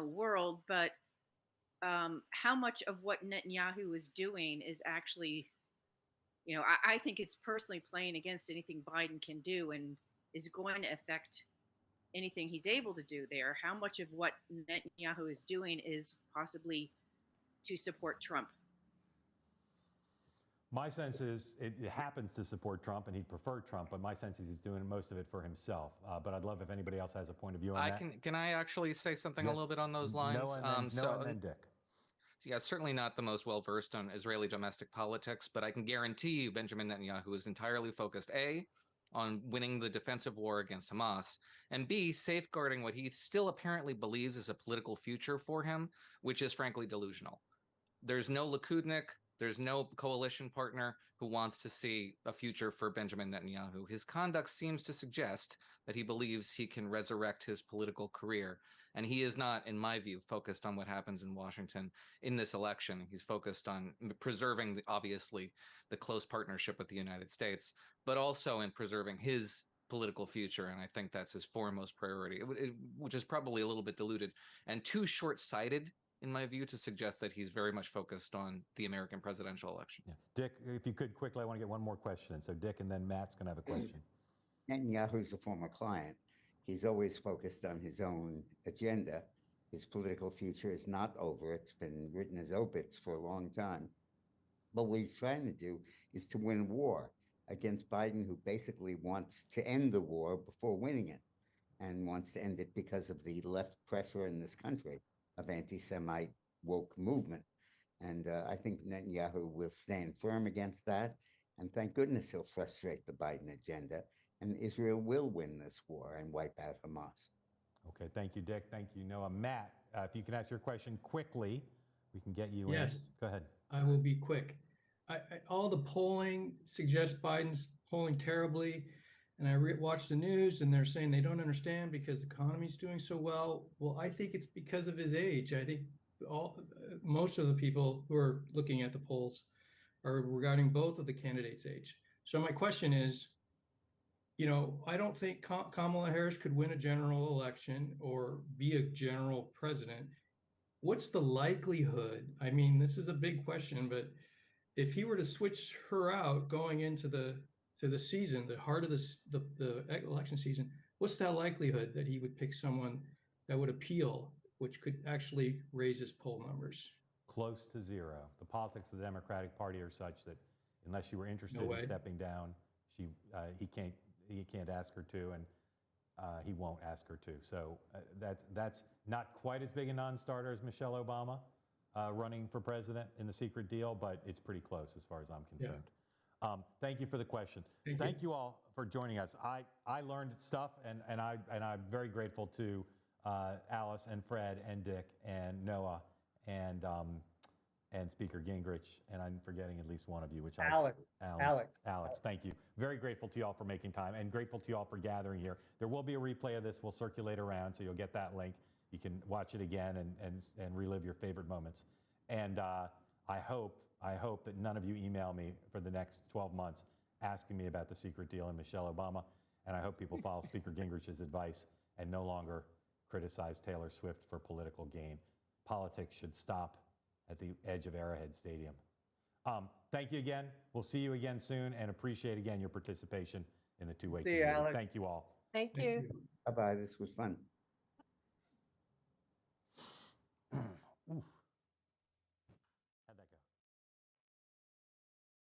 world, but how much of what Netanyahu is doing is actually, I think it's personally playing against anything Biden can do and is going to affect anything he's able to do there. How much of what Netanyahu is doing is possibly to support Trump? My sense is it happens to support Trump, and he'd prefer Trump, but my sense is he's doing most of it for himself. But I'd love if anybody else has a point of view on that. Can I actually say something a little bit on those lines? Noah and then Dick. Yeah, certainly not the most well-versed on Israeli domestic politics, but I can guarantee you Benjamin Netanyahu is entirely focused, A, on winning the defensive war against Hamas, and B, safeguarding what he still apparently believes is a political future for him, which is frankly delusional. There's no Likudnik, there's no coalition partner who wants to see a future for Benjamin Netanyahu. His conduct seems to suggest that he believes he can resurrect his political career. And he is not, in my view, focused on what happens in Washington in this election. He's focused on preserving, obviously, the close partnership with the United States, but also in preserving his political future. And I think that's his foremost priority, which is probably a little bit diluted and too short-sighted, in my view, to suggest that he's very much focused on the American presidential election. Yeah. Dick, if you could quickly, I want to get one more question in. So Dick and then Matt's going to have a question. Netanyahu's a former client. He's always focused on his own agenda. His political future is not over. It's been written as obits for a long time. But what he's trying to do is to win war against Biden, who basically wants to end the war before winning it, and wants to end it because of the left pressure in this country of anti-Semite woke movement. And I think Netanyahu will stand firm against that. And thank goodness he'll frustrate the Biden agenda. And Israel will win this war and wipe out Hamas. Okay, thank you, Dick. Thank you, Noah. Matt, if you can ask your question quickly, we can get you in. Yes. Go ahead. I will be quick. All the polling suggests Biden's polling terribly. And I watch the news and they're saying they don't understand because the economy's doing so well. Well, I think it's because of his age. I think most of the people who are looking at the polls are regarding both of the candidates' age. So my question is, I don't think Kamala Harris could win a general election or be a general president. What's the likelihood? I mean, this is a big question, but if he were to switch her out going into the season, the heart of the election season, what's that likelihood that he would pick someone that would appeal, which could actually raise his poll numbers? Close to zero. The politics of the Democratic Party are such that unless you were interested in stepping down, he can't ask her to, and he won't ask her to. So that's not quite as big a non-starter as Michelle Obama running for president in the secret deal, but it's pretty close as far as I'm concerned. Yeah. Thank you for the question. Thank you all for joining us. I learned stuff, and I'm very grateful to Alice and Fred and Dick and Noah and Speaker Gingrich, and I'm forgetting at least one of you, which Alex. Thank you. Very grateful to you all for making time, and grateful to you all for gathering here. There will be a replay of this. We'll circulate around, so you'll get that link. You can watch it again and relive your favorite moments. And I hope that none of you email me for the next 12 months asking me about the secret deal and Michelle Obama. And I hope people follow Speaker Gingrich's advice and no longer criticize Taylor Swift for political gain. Politics should stop at the edge of Arrowhead Stadium. Thank you again. We'll see you again soon, and appreciate again your participation in the two-way community. See you, Alex. Thank you all. Thank you. Bye-bye. This was fun.